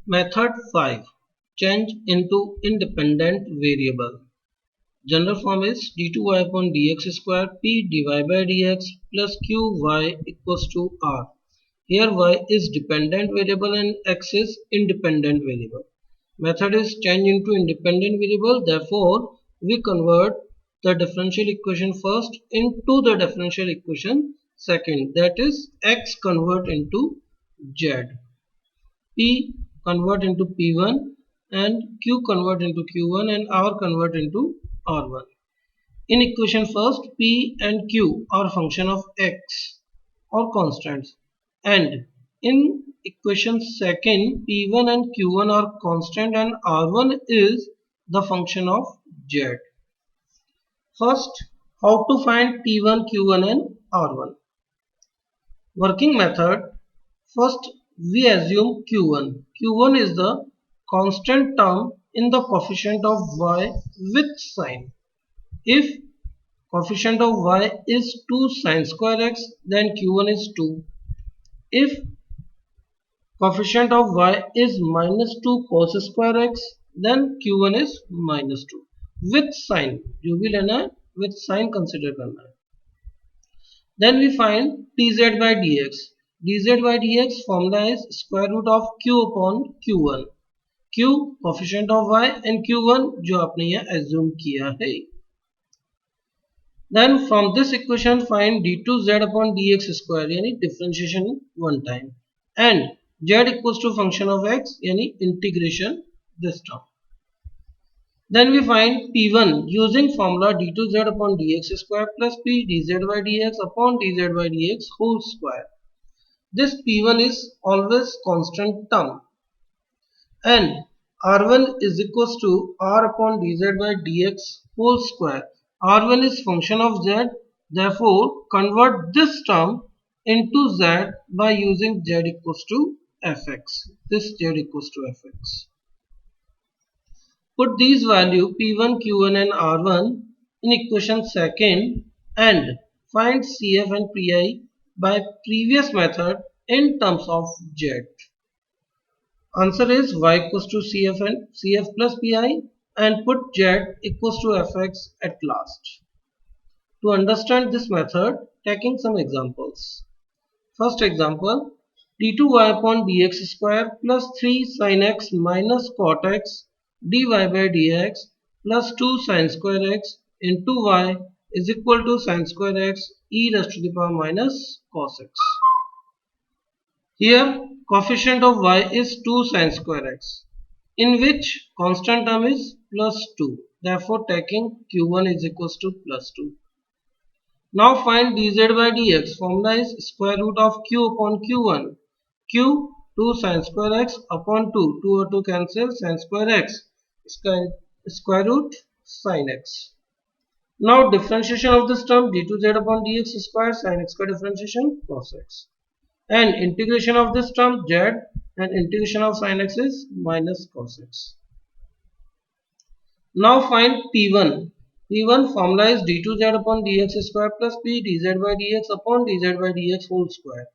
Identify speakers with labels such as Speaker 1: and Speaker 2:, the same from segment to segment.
Speaker 1: Method 5. Change into independent variable. General form is d2y upon dx square p dy by dx plus qy equals to r. Here y is dependent variable and x is independent variable. Method is change into independent variable. Therefore, we convert the differential equation first into the differential equation second. That is x convert into z. P convert into P1 and Q convert into Q1 and R convert into R1. In equation first, P and Q are function of X or constants, and in equation second, P1 and Q1 are constant and R1 is the function of Z. First, how to find P1, Q1 and R1? Working method. First, we assume Q1. Q1 is the constant term in the coefficient of y with sign. If coefficient of y is 2 sin square x, then Q1 is 2. If coefficient of y is minus 2 cos square x, then Q1 is minus 2. With sign, जो भी लेना है with sign consider करना है. Then we find dz by dx. dz by dx formula is square root of q upon q1. q coefficient of y and q1 जो आपने यहाँ assume किया है. Then from this equation find d2z upon dx square यानी differentiation one time and z equals to function of x यानी integration this term. Then we find P1 using formula d2z upon dx square plus p dz by dx upon dz by dx whole square. This P1 is always constant term and R1 is equals to r upon dz by dx whole square. R1 is function of z, therefore convert this term into z by using z equals to fx. This z equals to fx. Put these value P1, Q1 and R1 in equation second and find CF and PI by previous method in terms of Z. Answer is y equals to CF and CF plus PI and put Z equals to Fx at last. To understand this method, taking some examples. First example, d2y upon dx square plus 3 sin x minus cot x dy by dx plus 2 sin square x into y is equal to sin square x e raised to the power minus cos x. Here coefficient of y is 2 sin square x in which constant term is plus 2. Therefore taking q1 is equals to plus 2. Now find dz by dx. Formula is square root of q upon q1. q 2 sin square x upon 2. 2 or 2 cancel, sin square x. Square root sin x. Now differentiation of this term d2z upon dx square sin x square differentiation cos x. And integration of this term z and integration of sin x is minus cos x. Now find P1. P1 formula is d2z upon dx square plus p dz by dx upon dz by dx whole square.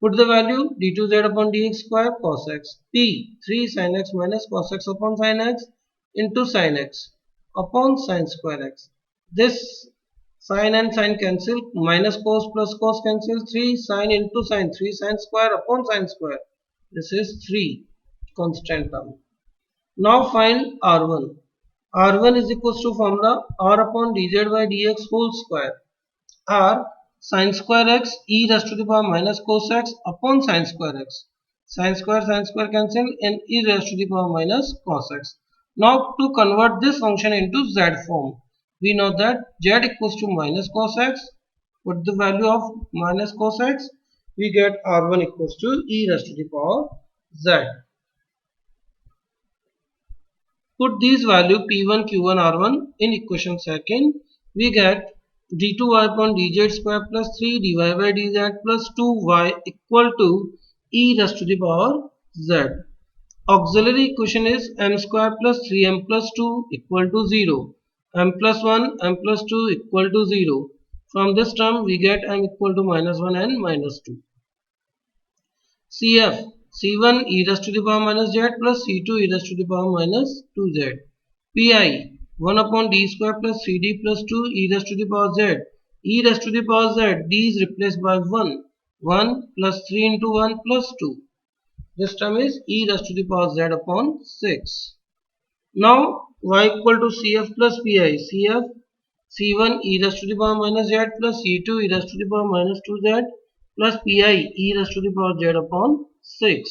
Speaker 1: Put the value d2z upon dx square cos x, p 3 sin x minus cos x upon sin x into sin x upon sin square x. This sin and sin cancel, minus cos plus cos cancel, 3 sin into sin, 3 sin square upon sin square. This is 3 constant term. Now find R1. R1 is equals to formula r upon dz by dx whole square. R sin square x e raised to the power minus cos x upon sin square x. Sin square cancel and e raised to the power minus cos x. Now to convert this function into z form, we know that z equals to minus cos x. Put the value of minus cos x, we get r1 equals to e raised to the power z. Put these value p1, q1, r1 in equation second, we get d2y upon dz square plus 3 dy by dz plus 2y equal to e raised to the power z. Auxiliary equation is m square plus 3m plus 2 equal to 0. M plus 1, m plus 2 equal to 0. From this term we get m equal to minus 1 and minus 2. CF. C1 e raised to the power minus z plus C2 e raised to the power minus 2z. Pi 1 upon d square plus 3d plus 2 e raised to the power z. E raised to the power z, d is replaced by 1. 1 plus 3 into 1 plus 2. This term is e raised to the power z upon 6. Now y equal to Cf plus Pi. Cf C1 e raised to the power minus z plus C2 e raised to the power minus 2z plus Pi e raised to the power z upon 6.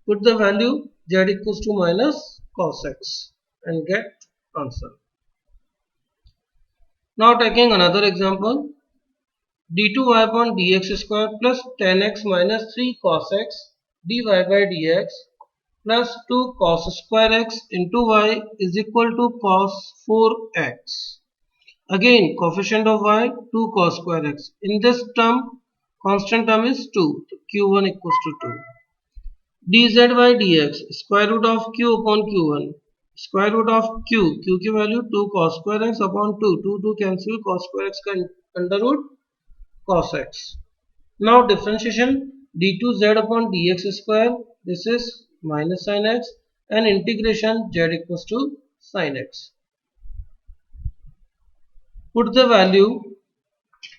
Speaker 1: Put the value z equals to minus cos x and get answer. Now taking another example, d2y upon dx square plus 10x minus 3 cos x dy by dx plus 2 cos square x into y is equal to cos 4x. Again coefficient of y 2 cos square x. In this term constant term is 2. q1 equals to 2. dz by dx square root of q upon q1. Square root of q की value 2 cos square x upon 2. 2 cancel, cos square x का under root cos x. Now differentiation d2z upon dx square, this is minus sin x, and integration z equals to sin x. Put the value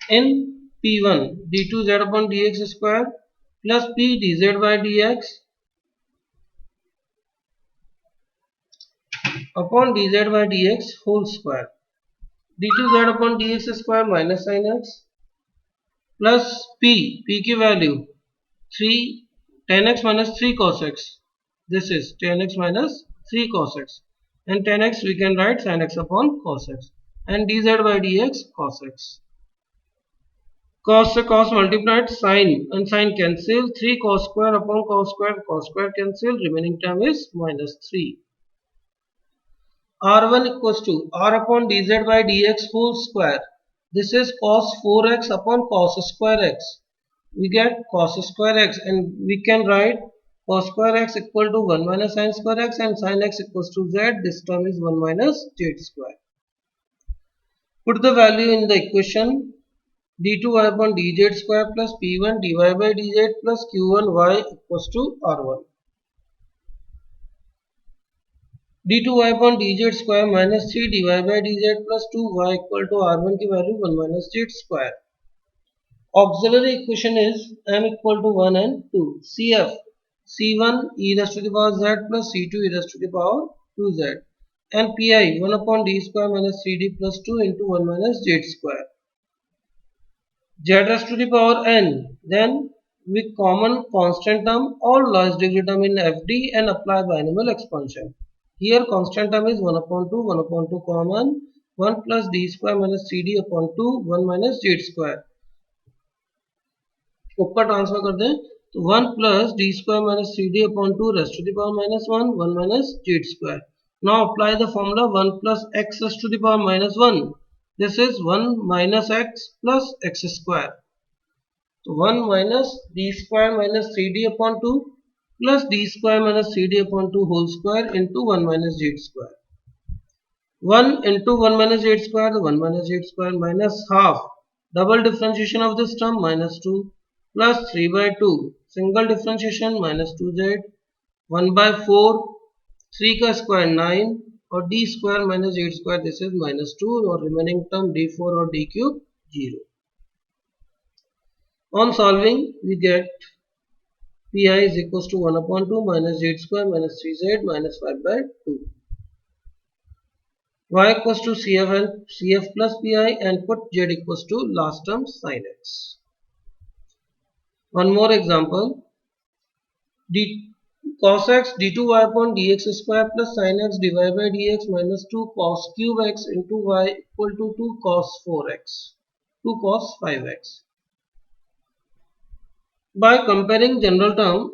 Speaker 1: in p1 d2z upon dx square plus p dz by dx upon dz by dx whole square. d2z upon dx square minus sin x plus p की value 3 10x minus 3 cos x. This is 10x minus 3 cos x, and 10x we can write sin x upon cos x, and dz by dx cos x. Cos से cos multiplied, sin and sin cancel, 3 cos square upon cos square cancel, remaining term is minus 3. R1 equals to R upon dz by dx whole square. This is cos 4x upon cos square x. We get cos square x, and we can write cos square x equal to 1 minus sin square x, and sin x equals to z. This term is 1 minus z square. Put the value in the equation d2y upon dz square plus p1 dy by dz plus q1 y equals to r1. d2y upon dz square minus 3 dy by dz plus 2y equal to r1 की value 1 minus z square. Auxiliary equation is m equal to 1 and 2. Cf c1 e raised to the power z plus c2 e raised to the power 2z, and pi 1 upon d square minus 3d plus 2 into 1 minus z square. Z raised to the power n, then with common constant term or lowest degree term in FD and apply binomial expansion. Here constant term is 1 upon 2, 1 upon 2 common, 1 plus d square minus 3d upon 2, 1 minus z square. ऊपर transfer कर दें तो 1 plus d square minus 3d upon 2 raised to the power minus 1, 1 minus z square. Now apply the formula 1 plus x raised to the power minus 1. This is 1 minus x plus x square. So 1 minus d square minus 3d upon 2 plus d square minus 3d upon 2 whole square into 1 minus z square. 1 into 1 minus z square, 1 minus z square minus half. Double differentiation of this term minus 2 plus 3 by 2. Single differentiation minus 2z. 1 by 4. 3 का square 9. और d square minus z square, this is minus 2, और remaining term d4 और d cube 0. On solving we get pi is equals to 1 upon 2 minus z square minus 3z minus 5 by 2. Y equals to cf plus pi, and put z equals to last term sin x. One more example, cos x d2y upon dx square plus sin x divided by dx minus 2 cos cube x into y equal to 2 cos 4x, 2 cos 5x. By comparing general term,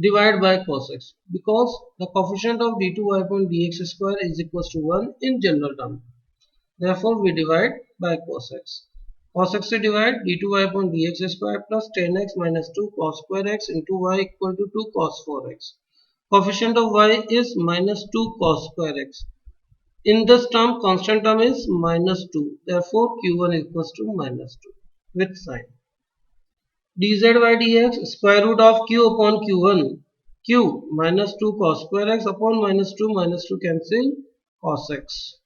Speaker 1: divide by cos x, because the coefficient of d2y upon dx square is equals to 1 in general term. Therefore we divide by cos x. Cos x से divide d2y upon dx square plus 10x minus 2 cos square x into y equal to 2 cos 4x. Coefficient of y is minus 2 cos square x. In this term, constant term is minus 2. Therefore, q1 equals to minus 2 with sign. dz by dx square root of q upon q1, q minus 2 cos square x upon minus 2 cancel cos x.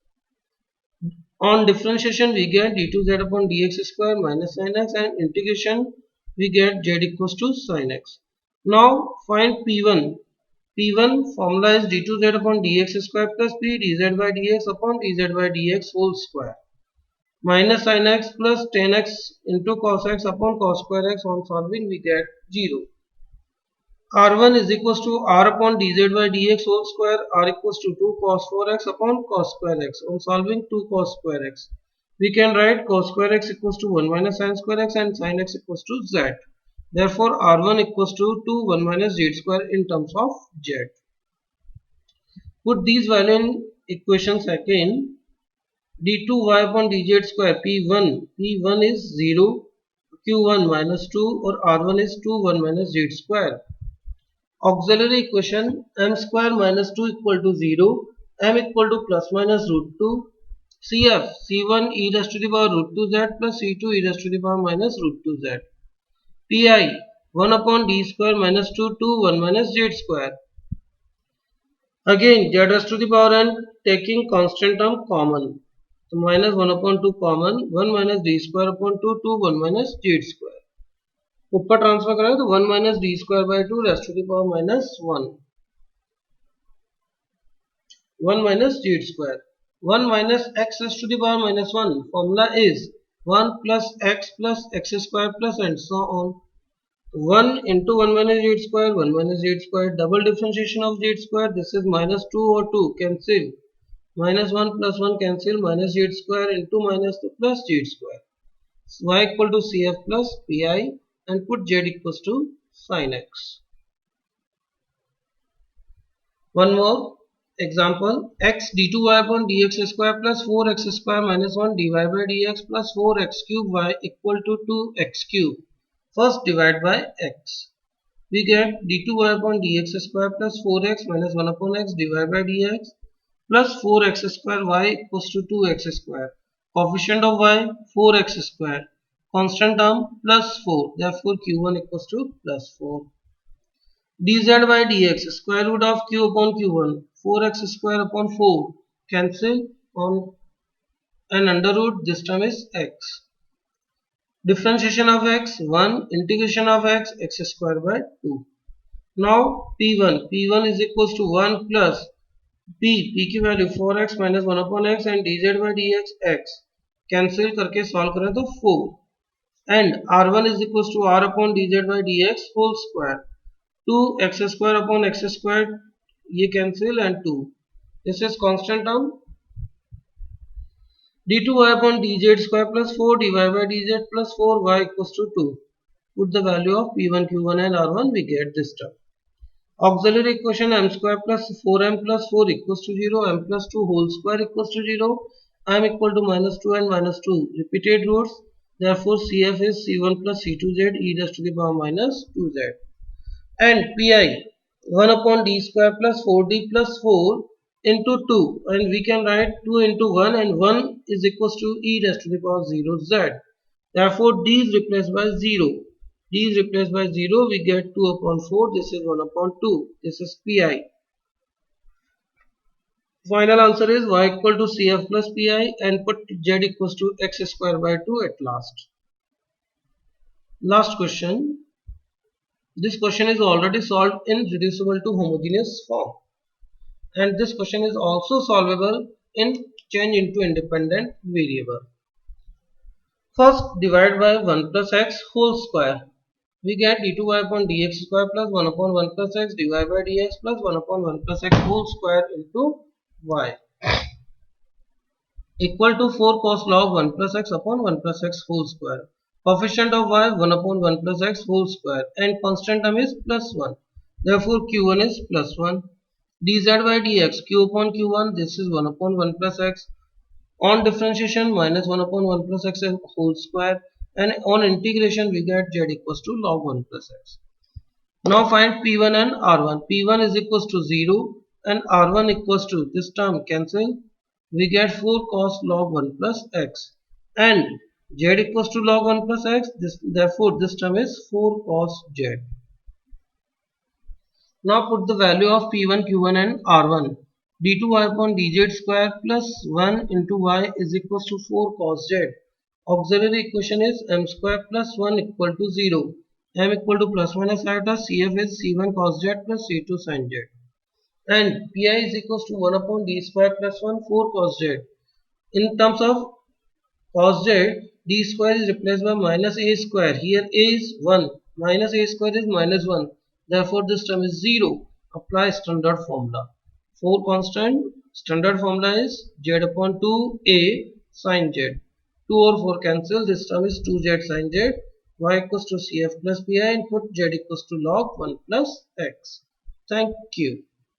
Speaker 1: On differentiation we get d2z upon dx square minus sin x, and integration we get z equals to sin x. Now find p1. P1 formula is d2z upon dx square plus p dz by dx upon dz by dx whole square minus sin x plus 10x into cos x upon cos square x. On solving we get 0. R1 is equals to r upon dz by dx whole square, r equals to 2 cos 4x upon cos square x. On solving 2 cos square x, we can write cos square x equals to 1 minus sin square x and sin x equals to z. Therefore r1 equals to 2 1 minus z square in terms of z. Put these values in equation second. d2y upon dz square p1 is 0, q1 minus 2 or r1 is 2 1 minus z square. Auxiliary equation m square minus 2 equal to 0, m equal to plus minus root 2, cf c1 e raised to the power root 2z plus c2 e raised to the power minus root 2z. pi 1 upon d square minus 2 2 1 minus z square. Again z raised to the power and taking constant term common. So minus 1 upon 2 common, 1 minus d square upon 2 2 1 minus z square. ऊपर transfer करें तो 1 minus D square by 2 raised to the power minus 1 minus z square. 1 minus x raised to the power minus 1. Formula is 1 plus x square plus and so on. 1 into 1 minus z square, 1 minus z square, double differentiation of z square. This is minus 2 or 2 cancel. Minus 1 plus 1 cancel, minus z square into minus 2 plus z square. Y equal to cf plus pi and put z equals to sin x. One more example, x d2y upon dx square plus 4x square minus 1 dy by dx plus 4x cube y equal to 2x cube. First divide by x. We get d2y upon dx square plus 4x minus 1 upon x dy by dx plus 4x square y equals to 2x square. Coefficient of y 4x square. Constant term plus 4. Therefore q1 equals to plus 4. dz by dx square root of q upon q1, 4x square upon 4 cancel on and under root, this term is x. Differentiation of x 1, integration of x square by 2. Now p1 is equals to 1 plus p की value 4x minus 1 upon x and dz by dx x cancel करके solve करें तो 4 and r1 is equals to r upon dz by dx whole square. 2x square upon x square ये cancel and 2. This is constant term. d2y upon dz square plus 4 dy by dz plus 4y equals to 2. Put the value of p1, q1 and r1, we get this term. Auxiliary equation m square plus 4m plus 4 equals to 0, m plus 2 whole square equals to 0, m equal to minus 2 and minus 2. Repeated roots. Therefore cf is c1 plus c2z e raised to the power minus 2z. And pi 1 upon d square plus 4d plus 4 into 2, and we can write 2 into 1 and 1 is equals to e raised to the power 0 z. Therefore d is replaced by 0. D is replaced by 0, we get 2 upon 4, this is 1 upon 2, this is pi. Final answer is y equal to cf plus pi and put z equals to x square by 2 at last. Last question. This question is already solved in reducible to homogeneous form, and this question is also solvable in change into independent variable. First divide by 1 plus x whole square. We get d2y upon dx square plus 1 upon 1 plus x dy by dx plus 1 upon 1 plus x whole square into y equal to 4 cos log 1 plus x upon 1 plus x whole square. Coefficient of y 1 upon 1 plus x whole square and constant term is plus 1. Therefore q1 is plus 1. dz by dx q upon q1, this is 1 upon 1 plus x. On differentiation minus 1 upon 1 plus x whole square, and on integration we get z equals to log 1 plus x. Now find p1 and r1. p1 is equals to 0 and r1 equals to, this term cancel, we get 4 cos log 1 plus x, and Z equals to log 1 plus x. Therefore, this term is 4 cos Z. Now put the value of P1, Q1 and R1. d2y upon dz square plus 1 into y is equals to 4 cos z. Auxiliary equation is m square plus 1 equal to 0. M equal to plus minus iota. CF is C1 cos z plus C2 sin z. And Pi is equals to 1 upon d square plus 1 4 cos z. In terms of cos z, d square is replaced by minus a square. Here a is 1. Minus a square is minus 1. Therefore, this term is 0. Apply standard formula. For constant, standard formula is z upon 2a sin z. 2 or 4 cancel. This term is 2z sin z. Y equals to cf plus pi and put z equals to log 1 plus x. Thank you.